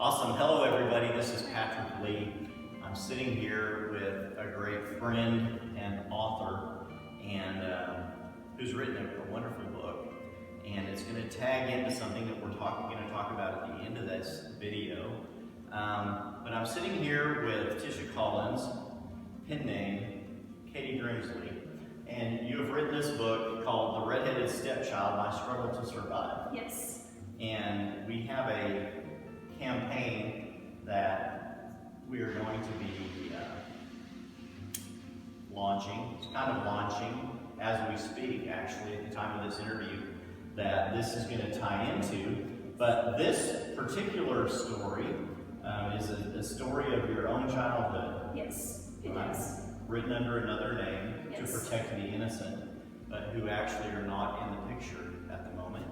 Awesome. Hello, everybody. This is Patrick Lee. I'm sitting here with a great friend and author, and who's written a wonderful book. And it's going to tag into something that we're going to talk about at the end of this video. But I'm sitting here with Tisha Collins, pen name Katie Grimsley, and you have written this book called The Redheaded Stepchild: My Struggle to Survive. Yes. And we have a campaign that we are going to be launching. It's kind of launching as we speak, actually, at the time of this interview, that this is going to tie into. But this particular story is a story of your own childhood. Yes, it right? is. Written under another name Yes. to protect the innocent, but who actually are not in the picture at the moment.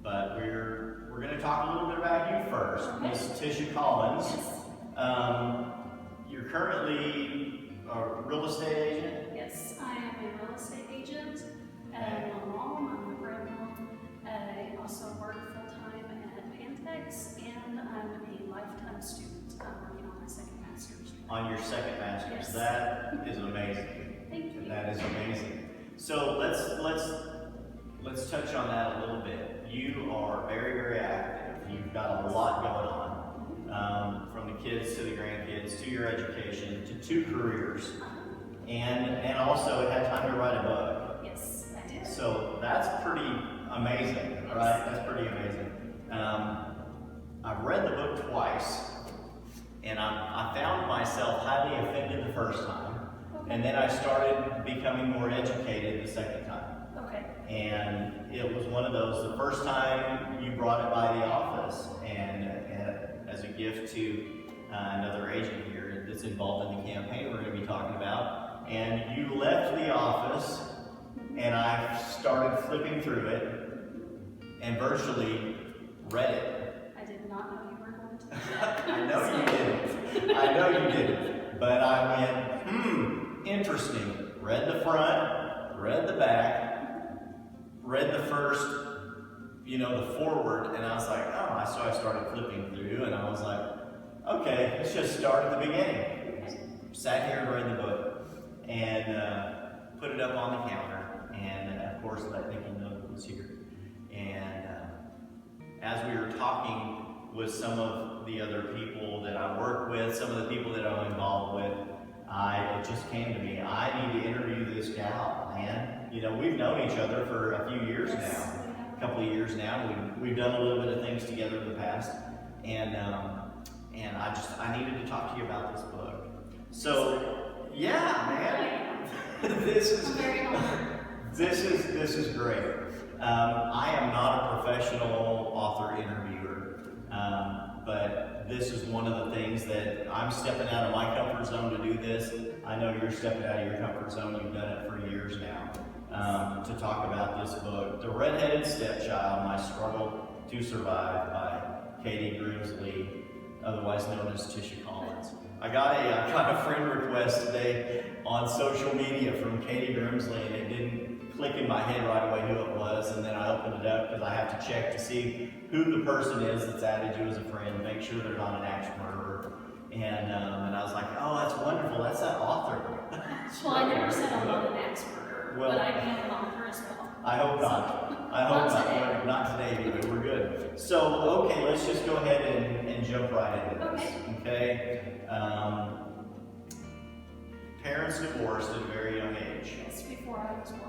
But we're going to talk a little bit about you first, Okay. Miss Tisha Collins. Yes. You're currently a real estate agent. Yes, I am a real estate agent. I'm a mom, I'm a grandmom. I also work full-time at Pantex, and I'm a lifetime student. I'm working on my second master's. On your second master's. Yes. That is amazing. Thank you. That is amazing. So let's touch on that a little bit. You are very, very active. You've got a lot going on, from the kids to the grandkids to your education to 2 careers, and also had time to write a book. Yes, I do. So that's pretty amazing, Yes. right? That's pretty amazing. I've read the book twice, and I found myself highly offended the first time, Okay. and then I started becoming more educated the second time. Okay. And it was one of those, the first time you brought it by the office, and as a gift to another agent here that's involved in the campaign we're going to be talking about, and you left the office, and I started flipping through it, and virtually read it. I did not know you were going to do that. I know you didn't. I know you didn't. But I went, interesting. Read the front, read the back, read the first, the forward, and I was like, oh, so I started flipping through, and I was like, okay, let's just start at the beginning. Sat here and read the book, and put it up on the counter, and of course let Nikki know it was here. And as we were talking with some of the other people that I work with, some of the people that I'm involved with, it just came to me, I need to interview this gal, man. We've known each other for a few years now, a couple of years now. We've done a little bit of things together in the past, and I needed to talk to you about this book. So, yeah, man, this is great. I am not a professional author interviewer, but this is one of the things that I'm stepping out of my comfort zone to do this. I know you're stepping out of your comfort zone. You've done it for years now. To talk about this book, The Redheaded Stepchild: My Struggle to Survive by Katie Grimsley, otherwise known as Tisha Collins. I got a friend request today on social media from Katie Grimsley, and it didn't click in my head right away who it was, and then I opened it up because I have to check to see who the person is that's added you as a friend, make sure they're not an axe murderer. And I was like, oh, that's wonderful, that's that author. Well, I never said I'm not an axe murderer, Well, but I am an author as well. I hope not. I hope not. Today. Not today, anyway. We're good. So, okay, let's just go ahead and jump right into this. Okay. Parents divorced at a very young age. Yes, before I was 1.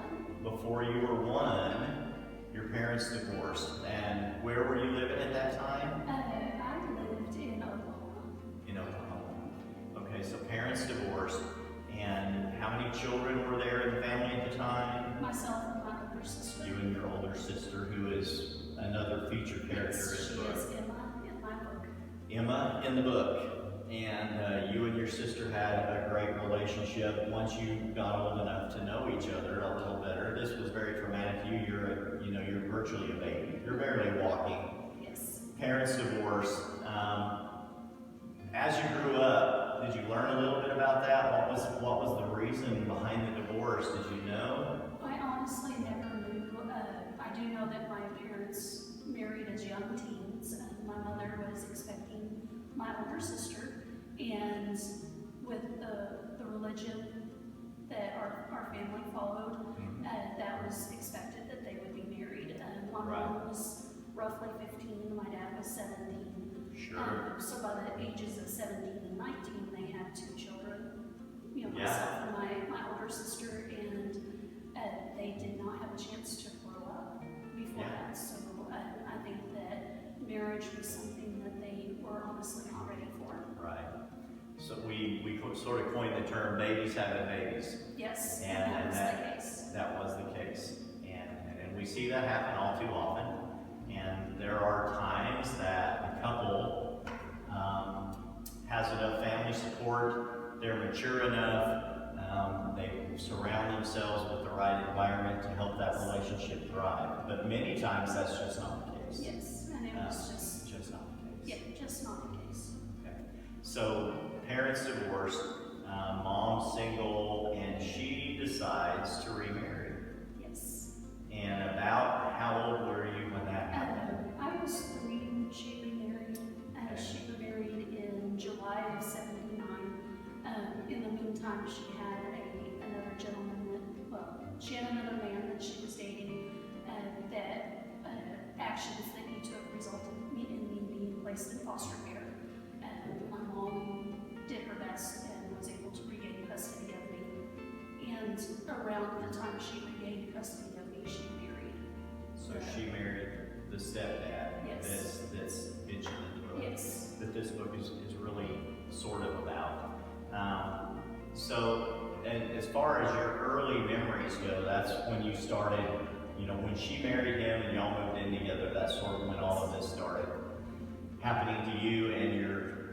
Before you were 1, your parents divorced. And where were you living at that time? I lived in Oklahoma. In Oklahoma. Okay, so parents divorced. And how many children were there in the family at the time? Myself and my older sister. You and your older sister, who is another feature character Yes, in she the book. is Emma in my book. Emma in the book. And you and your sister had a great relationship once you got old enough to know each other a little better. This was very traumatic to you. You're virtually a baby. You're barely walking. Yes. Parents divorced. As you grew up, did you learn a little bit about that? What was the reason behind the divorce? Did you know? I honestly never knew. I do know that my parents married as young teens, and my mother was expecting my older sister, and with the religion that our family followed, that was expected that they would be married. My mom was roughly 15, my dad was 17. Sure. So by the ages of 17 and 19, they had 2 children, Yeah. myself and my older sister, and they did not have a chance to grow up before that. So I think that marriage was something that they were honestly not ready for. Right. So we sort of coined the term "babies having babies." Yes, And that was that, the case. That was the case. And we see that happen all too often. And there are times that the couple has enough family support, they're mature enough, they surround themselves with the right environment to help that relationship thrive. But many times that's just not the case. Yes, and it was just not the case. yeah, just not the case. Okay. So parents divorced, mom's single, and she decides to remarry. Yes. And about how old were you when that happened? I was 3 when she remarried. She remarried in July of '79. In the meantime, she had another gentleman she had another man that she was dating, that actions that he took resulted in me being placed in foster care. My mom did her best and was able to regain custody of me. And around the time she regained custody of me, she married. So she married the stepdad. Yes. That's mentioned in the book. Yes. That this book is really sort of about. And as far as your early memories go, that's when you started, when she married him and y'all moved in together, that's sort of when all of this started happening to you and your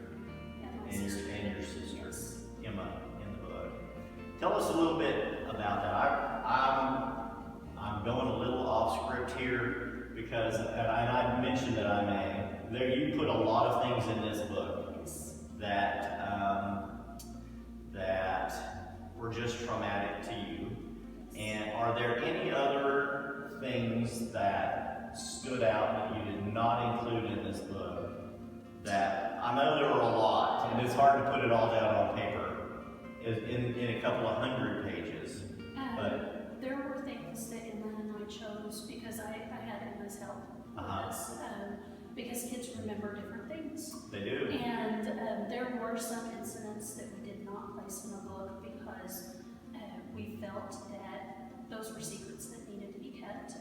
sister, Yes. Emma, in the book. Tell us a little bit about that. I'm going a little off script here because, and I mentioned that you put a lot of things in this book Yes. that were just traumatic to you. And are there any other things that stood out that you did not include in this book? That I know there were a lot, and it's hard to put it all down on paper in a couple of 100 pages. But there were things that Emma and I chose because I had Emma's help with this, because kids remember different things. They do. And there were some incidents that we did not place in the book because we felt that those were secrets that needed to be kept.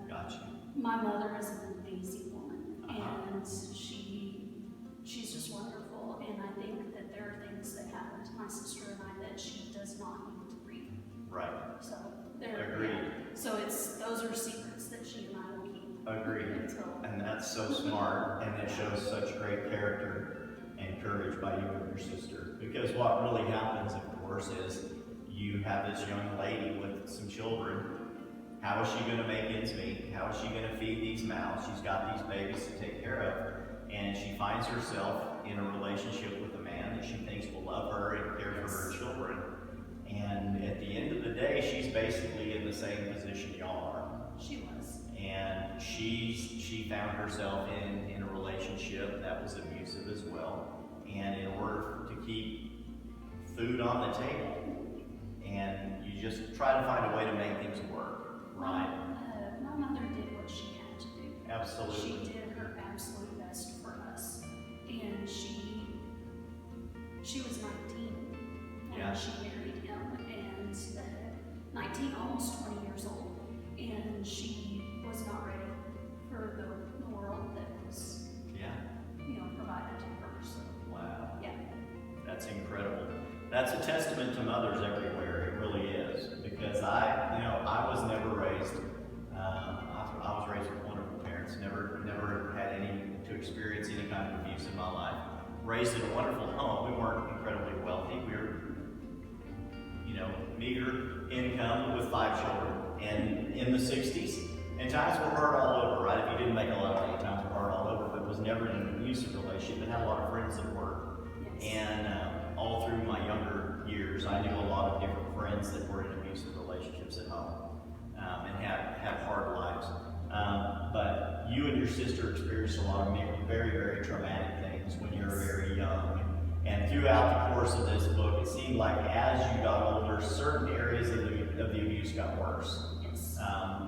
Gotcha. My mother is an amazing woman, and she's just wonderful. And I think that there are things that happened to my sister and I that she does not need to read. Right. So Agreed. So those are secrets that she and I will keep. Agreed. And that's so smart, and it shows such great character and courage by you and your sister. Because what really happens, of course, is you have this young lady with some children. How is she going to make ends meet? How is she going to feed these mouths? She's got these babies to take care of. And she finds herself in a relationship with a man that she thinks will love her and care for her children. And at the end of the day, she's basically in the same position y'all are. She was. And she found herself in a relationship that was abusive as well. And in order to keep food on the table, and you just try to find a way to make things work, right? My mother did what she had to do. Absolutely. She did her absolute best for us. And she was 19 when she married him, and 19, almost 20 years old. And she was not ready for the world that was, provided to her. So, wow. yeah. That's incredible. That's a testament to mothers everywhere. It really is. Because I was never raised, I was raised with wonderful parents. Never had to experience any kind of abuse in my life. Raised in a wonderful home. We weren't incredibly wealthy. We were, meager income with 5 children. And in the 60s, and times were hard all over, right? If you didn't make a lot of money, times were hard all over, but it was never in an abusive relationship. I had a lot of friends that were. Yes. And all through my younger years, I knew a lot of different friends that were in abusive relationships at home and had hard lives. But you and your sister experienced a lot of very, very traumatic things. things when you're very young. And throughout the course of this book, it seemed like as you got older, certain areas of the abuse got worse. Yes.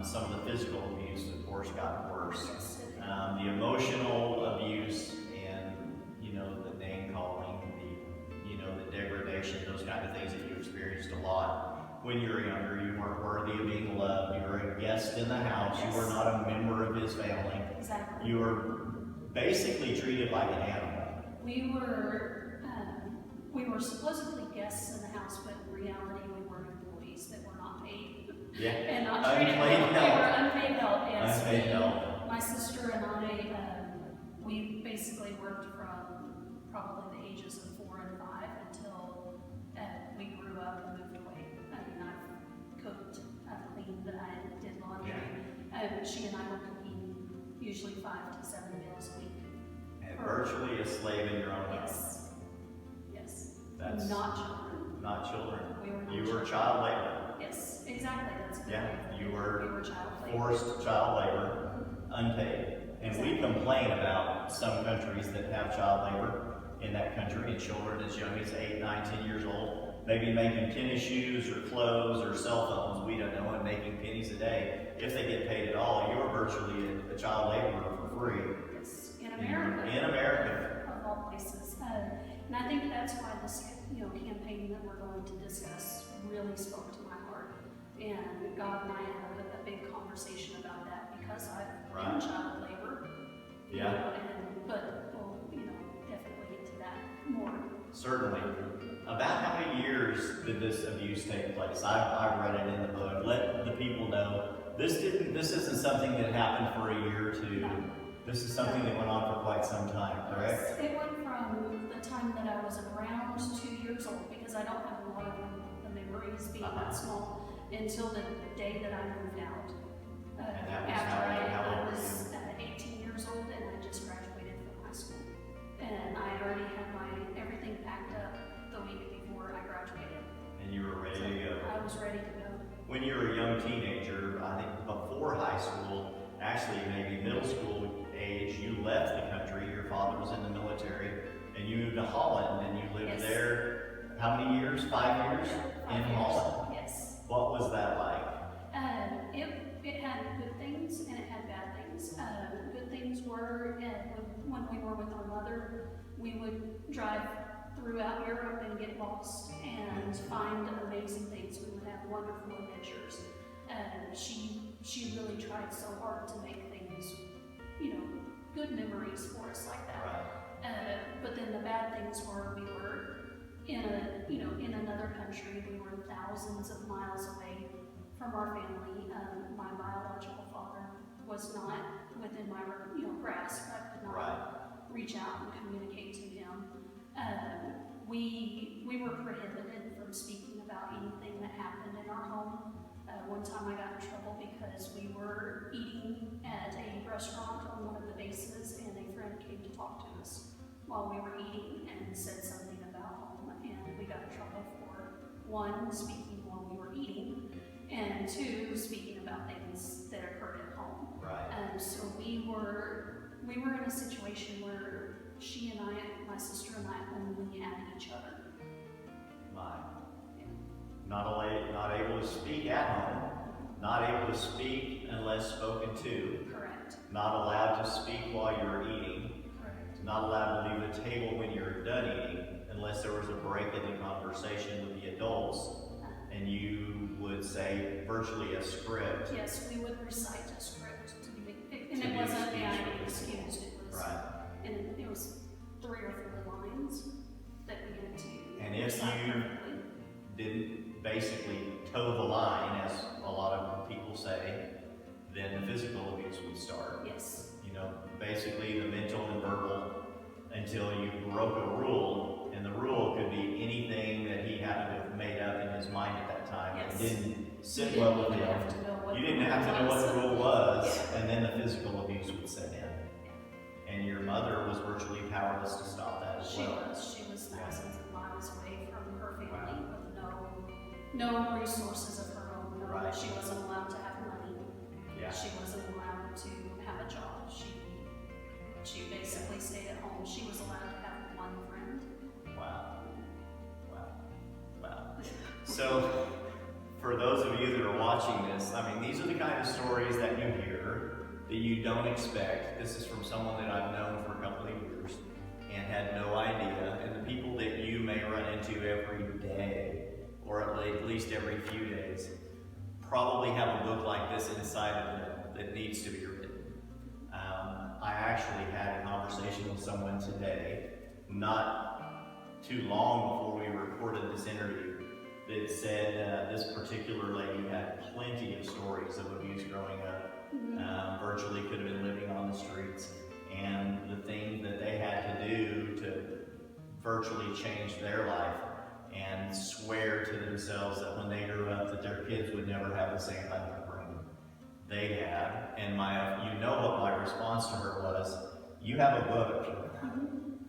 Some of the physical abuse, of course, got worse. Yes. The emotional abuse and, you know, the name calling, the degradation, those kind of things that you experienced a lot when you were younger. You weren't worthy of being loved. You were a guest in the house. Yes. You were not a member of his family. Exactly. You were basically treated like an animal. We were supposedly guests in the house, but in reality we were employees that were not paid. Yeah. And not treated Unpaid well. help. We were unpaid help, yes. Unpaid help. My sister and I, we basically worked from probably the ages of 4 and 5 until we grew up and moved away. I mean, I've cooked, I've cleaned, I did laundry. She and I were cooking usually 5 to 7 meals a week. And virtually a slave in your own home. Yes. Yes. That's not children. Not children. We were not You were children. child labor. Yes, exactly. That's a good Yeah, way of putting you it. were We were child labor. Forced child labor, unpaid. And we complain about some countries that have child labor in that country, and children as young as 8, 9, 10 years old, maybe making tennis shoes or clothes or cell phones, we don't know, and making pennies a day. If they get paid at all, you're virtually a child laborer for free. Yes, in America. In America. Of all places. And I think that's why this campaign that we're going to discuss really spoke to my heart. And God and I had a big conversation about that because I've been child labor. Yeah. But we'll, definitely get to that more. Certainly. About how many years did this abuse take place? I read it in the book. Let the people know this isn't something that happened for a year or two. No. This is something that went on for quite some time, correct? Yes, it went from the time that I was around 2 years old, because I don't have a lot of the memories being that small, until the day that I moved out. And that was After how I old were was you? 18 years old, and I just graduated from high school. And I already had everything packed up the week before I graduated. And you were ready So to go. I was ready to go. When you were a young teenager, I think before high school, actually maybe middle school age, you left the country. Your father was in the military, and you moved to Holland, and you lived Yes. there how many years? 5 years? 5 In years. Holland. Yes. What was that like? It had good things and it had bad things. Good things were when we were with our mother, we would drive throughout Europe and get lost and find amazing things. We would have wonderful adventures. She really tried so hard to make things, good memories for us like that. Right. But then the bad things were we were in another country. We were thousands of miles away from our family. My biological father was not within my grasp. I could not reach out and communicate to him. We were prohibited from speaking about anything that happened in our home. One time I got in trouble because we were eating at a restaurant on one of the bases, and a friend came to talk to us while we were eating and said something about home, and we got in trouble for, 1, speaking while we were eating, and 2, speaking about things that occurred at home. Right. So we were in a situation where she and I, my sister and I, only had each other. My. Not able to speak at home. Not able to speak unless spoken to. Correct. Not allowed to speak while you're eating. Correct. Not allowed to leave the table when you're done eating unless there was a break in the conversation with the adults, and you would say virtually a script. Yes, we would recite a script and To it be wasn't excused. excused. It was, Right. and it was 3 or 4 lines that we had to. And if recite you perfectly. didn't basically toe the line, as a lot of people say, then the physical abuse would start. Yes. Basically the mental and verbal, until you broke a rule, and the rule could be anything that he happened to have made up in his mind at that time. Yes. It didn't sit You well didn't with even him. have to know what You didn't the have to know rule what the was. rule was, Yeah. and then the physical abuse would set in. And your mother was virtually powerless to stop that as She well. was thousands of miles away from her family with no resources of her own. No, Right. She wasn't allowed to have money. Yeah. She wasn't allowed to have a job. She basically stayed at home. She was allowed to watching this, I mean, these are the kind of stories that you hear that you don't expect. This is from someone that I've known for a couple of years and had no idea. And the people that you may run into every day, or at least every few days, probably have a book like this inside of them that needs to be written. I actually had a conversation with someone today, not too long before we recorded this interview, that said this particular lady had plenty of stories of abuse growing up. Virtually could have been living on the streets, and the things that they had to do to virtually change their life and swear to themselves that when they grew up that their kids would never have the same kind of upbringing they had. And you know what my response to her was, you have a book.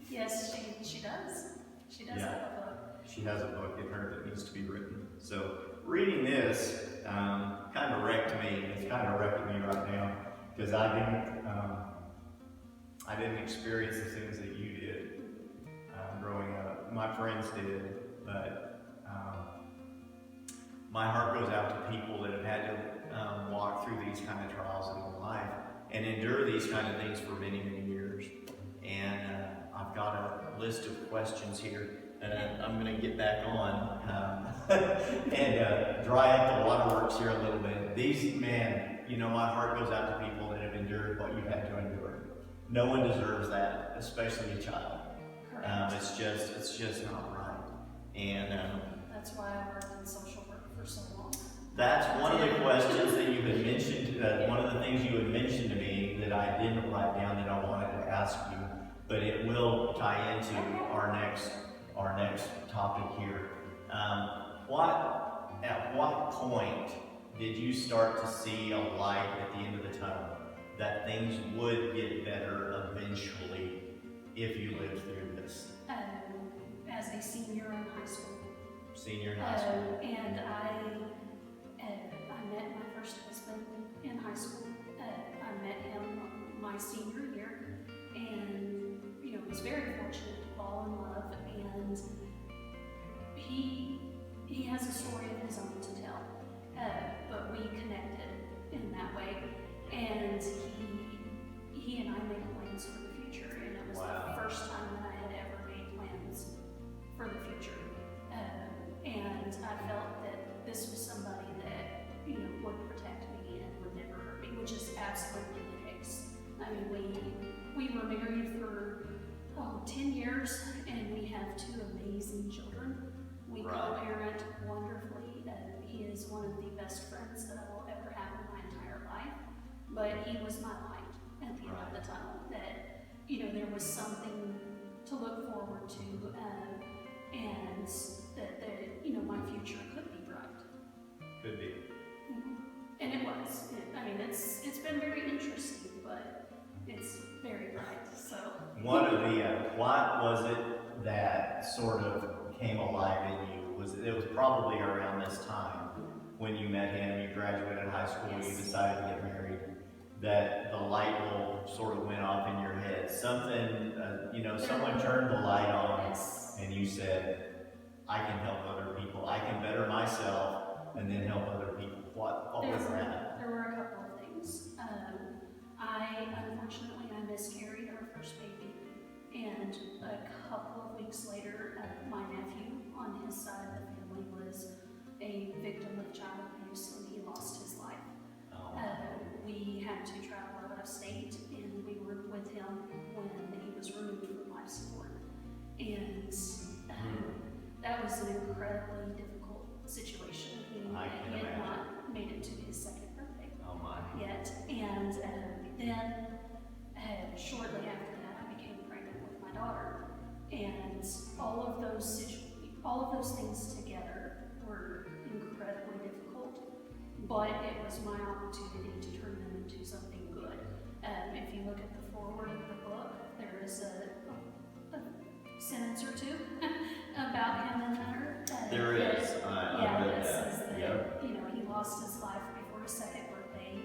Yes, she does. She does have a book. She has a book in her that needs to be written. So reading this kind of wrecked me. It's kind of wrecking me right now because I didn't experience the things that you did growing up. My friends did, but my heart goes out to people that have had to walk through these kind of trials in their life and endure these kind of things for many, many years. And I've got a list of questions here, and I'm going to get back on and dry up the waterworks here a little bit. These, man, you know, my heart goes out to people that have endured what you've had to endure. No one deserves that, especially a child. It's just not right. And that's why I worked in social work for so long. That's one of the questions that you had mentioned, one of the things you had mentioned to me that I didn't write down that I wanted to ask you, but it will tie into our next topic here. At what point did you start to see a light at the end of the tunnel, that things would get better eventually if you lived through this? As a senior in high school. Senior in high school. And I met my first husband in high school. I met him my senior year, and was very fortunate to fall in love. And he has a story of his own to tell, but we connected in that way. And he and I made plans for the future, and it was the first time that I had ever made plans for the future. And I felt that this was somebody that would protect me and would never hurt me, which is absolutely the case. I mean, we were married for 10 years, and we have 2 amazing children. We co-parent wonderfully. He is one of the best friends that I will ever have in my entire life. But he was my light at the end of the tunnel. That there was something to look forward to, and that my future could be bright. Could be. And it was. It's been very interesting, but it's very bright. So one of the what was it that sort of came alive in you? It was probably around this time when you met him, you graduated high school, you decided to get married, that the light bulb sort of went off in your head. Something, someone turned the light on, and you said, I can help other people. I can better myself and then help other people. What was that? There were a couple of things. Unfortunately, I miscarried our first baby, and a couple of weeks later, my nephew on his side of the family was a victim of child abuse, and he lost his life. We had to travel out of state, and we were with him when he was removed from life support. And that was an incredibly difficult situation. He had not made it to his second birthday yet. And then shortly after that, I became pregnant with my daughter. And all of those things together were incredibly difficult, but it was my opportunity to turn them into something good. If you look at the foreword of the book, there is a sentence or two about him and her. There is. That says that he lost his life before his second birthday,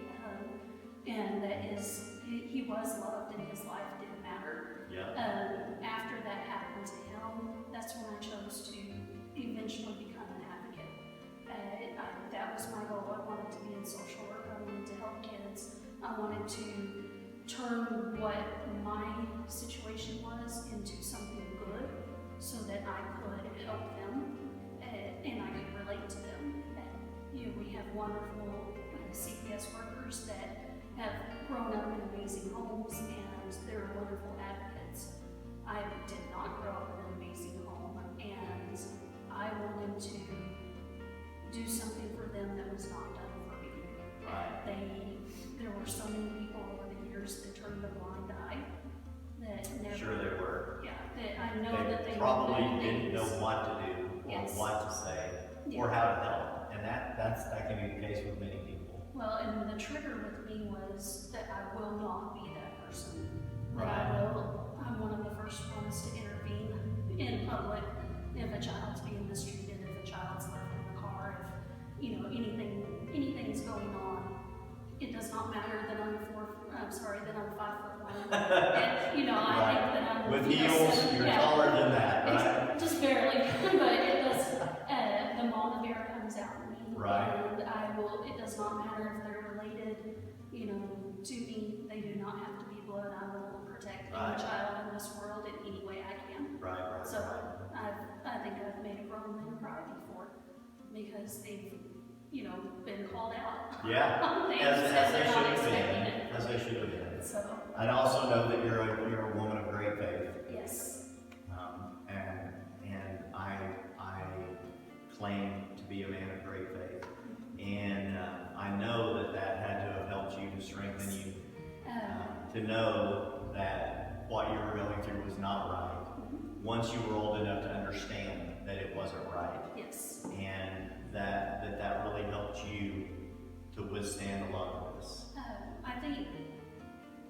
and that he was loved and his life didn't matter. After that happened to him, that's when I chose to eventually become an advocate. That was my goal. I wanted to wanted to turn what my situation was into something good so that I could help them and I could relate to them. We have wonderful CPS workers that have grown up in amazing homes and they're wonderful advocates. I did not grow up in an amazing home, and I wanted to do something for them that was not done for me. There were so many people over the years that turned a blind eye that never. Sure they were. Yeah, that I know that they probably knew didn't know things. what to do or Yes. what to say or how to help, and that can be the case with many people. Well, and the trigger with me was that I will not be that person. That Right. I'm one of the first ones to intervene in public if a child's being mistreated, if a child's left in the car, if anything's going on. It does not matter that I'm 5'1". And, I think that I'm with heels, you're taller than that, right? It's just barely, but it does. The mama bear comes out in me, Right. and it does not matter if they're related, to me. They do not have to be blood. I will protect Right. any child in this world in any way I can. Right. So I think I've made a grown man cry before because they've, been called out. Yeah, on things as that they they're should not have expecting been, it. as they should have been. So I also know that you're a woman of great faith, yes. and I claim to be a man of great faith, and I know that had to have helped you to strengthen you, to know that what you were going through was not right. Once you were old enough to understand that it wasn't right, Yes. and that really helped you to withstand a lot of this. I think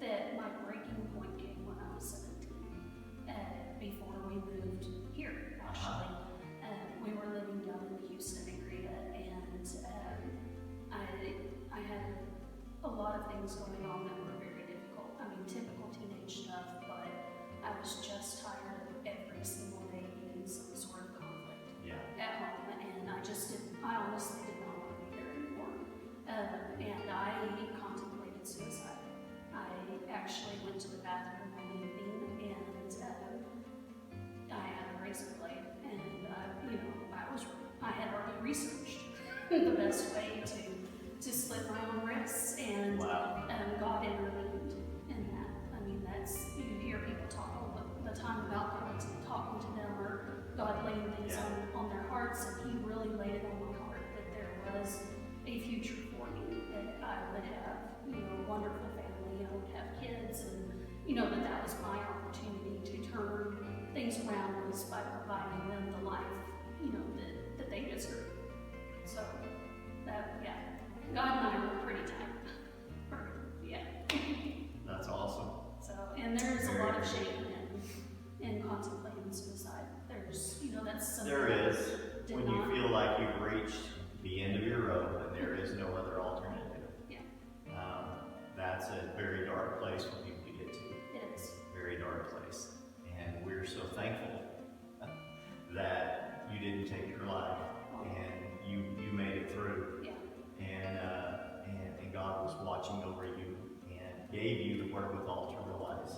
that my breaking point came when I was 17, before we moved here, actually. We were living down in the Houston area, and I had a lot of things going on that were very difficult. I mean, typical teenage stuff, but I was just tired of every single day being some sort of conflict at home, and I honestly did not want to be there anymore. And I contemplated suicide. I actually went to the bathroom one evening, and I had a razor blade, and I had already researched the best way to slit my own wrists, and Wow. God intervened in that. I mean, you hear people talk all the time about God talking to them or God laying things on their hearts, and He really laid it on my heart that there was a future for me, that I would have, a wonderful family, I would have kids, and that was my opportunity to turn things around was by providing them the life, that they deserve. So God and I were pretty tight. That's awesome. So, and there's a lot of shame in contemplating suicide. There's, that's something. There is, when you not- feel like you've reached the end of your road and there is no other alternative. Yeah. That's a very dark place for people to get to. It is. Very dark place. And we're so thankful that you didn't take your life and you made it through. Yeah. And God was watching over you and gave you the wherewithal to realize,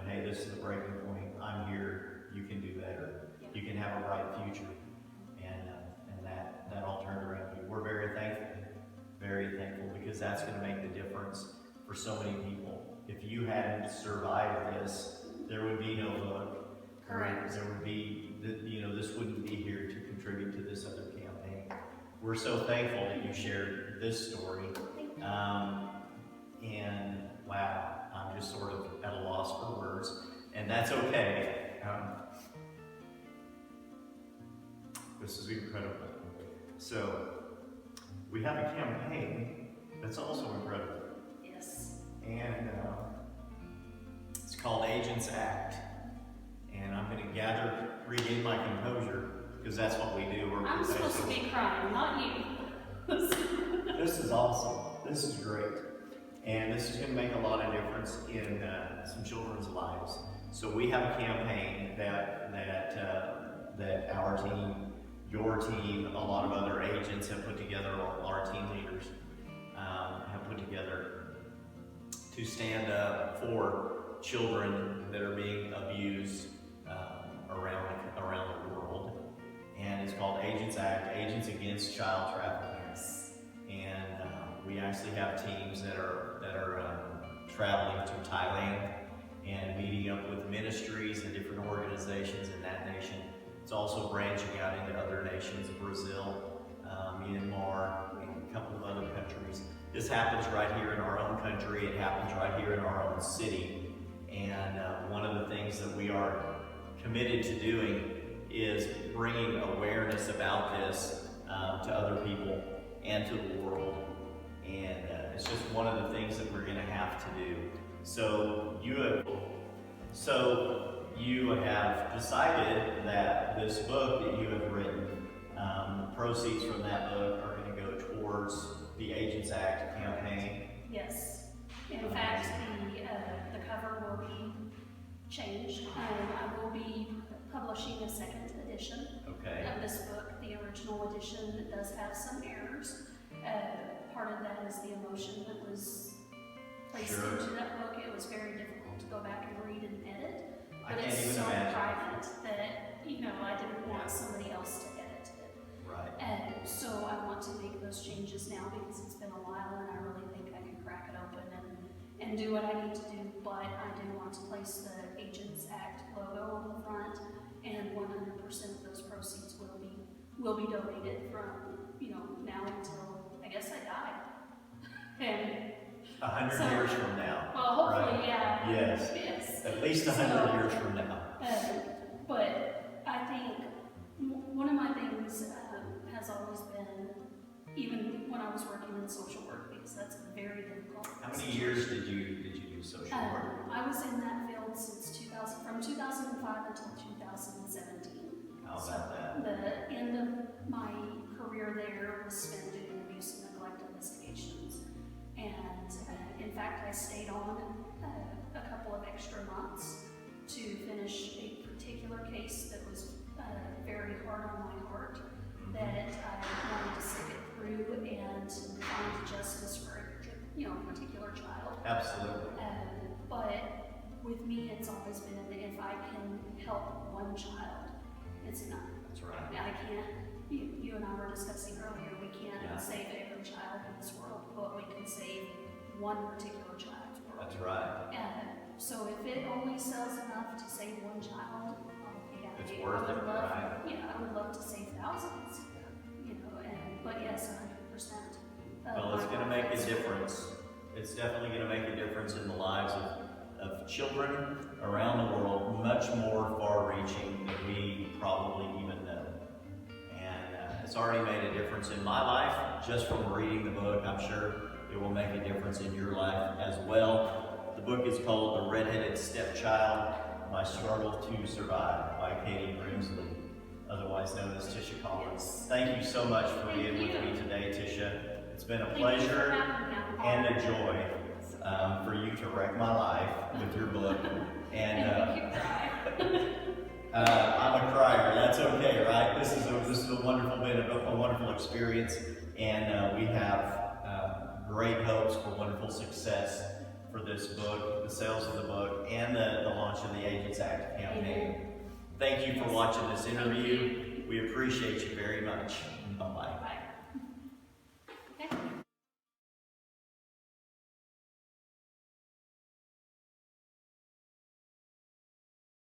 hey, this is the breaking point. I'm here. You can do better. Yeah. You can have a bright future. And that all turned around you. We're very thankful because that's going to make the difference for so many people. If you hadn't survived this, there would be no book. Correct. There would be, this wouldn't be here to contribute to this other campaign. We're so thankful that you shared this story. And wow, I'm just sort of at a loss for words, and that's okay. This is incredible. So, we have a campaign that's also incredible. Yes. And it's called Agents Act. And I'm going to regain my composure, because that's what we do. We're I'm supposed to professionals. be crying, not you. This is awesome. This is great. And this is going to make a lot of difference in some children's lives. So we have a campaign that our team, your team, a lot of other agents have put together, our team leaders have put together. to stand up for children that are being abused around the world. And it's called Agents Act, Agents Against Child Trafficking. Yes. And we actually have teams that are traveling to Thailand and meeting up with ministries and different organizations in that nation. It's also branching out into other nations, Brazil, Myanmar, and a couple of other countries. This happens right here in our own country. It happens right here in our own city. And one of the things that we are committed to doing is bringing awareness about this to other people and to the world. And it's just one of the things that we're going to have to do. So you have decided that this book that you have written, proceeds from that book are going to go towards the Agents Act campaign. Yes. In fact, the cover will be changed. I will be publishing a second edition of this book. The original edition does have some errors. Part of that is the emotion that was placed into that book. It was very difficult to go back and read and edit. But it's so private that, I didn't want somebody else to edit it. Right. And so I want to make those changes now because it's been a while and I really think I can crack it open and do what I need to do. But I do want to place the Agents Act logo on the front, and 100% of those proceeds will be donated from, now until I guess I die. And 100 years from now. Well, hopefully, right? yeah. Yes. At least 100 years from now. But I think one of my things has always been, even when I was working in social work, because that's very difficult. How many years did you do social work? I was in that field since from 2005 until 2017. How about that? The end of my career there was spent doing abuse and neglect investigations. And in fact, I stayed on a couple of extra months to finish a particular case that was very hard on my heart, that I wanted to stick it through and find justice for a particular child. Absolutely. But with me, it's always been, if I can help one child, it's enough. That's right. I can't, you and I were discussing earlier, we can't save every child in this world, but we can save one particular child's world. That's right. So if it only sells enough to save one child, it's worth it, right? Yeah, I would love to save thousands, but yes, 100%. Well, it's going to make a difference. It's definitely going to make a difference in the lives of children around the world, much more far-reaching than we probably even know. And it's already made a difference in my life just from reading the book. I'm sure it will make a difference in your life as well. The book is called The Red-Headed Stepchild, My Struggle to Survive by Katie Grimsley, otherwise known as Tisha Collins. Thank you so much for being with me today, Tisha. It's been a pleasure and a joy for you to wreck my life with your book. And I'm a crier. That's okay, right? This is a wonderful experience, and we have great hopes for wonderful success for this book, the sales of the book, and the launch of the Agents Act campaign. Thank you for watching this interview. We appreciate you very much. Bye-bye.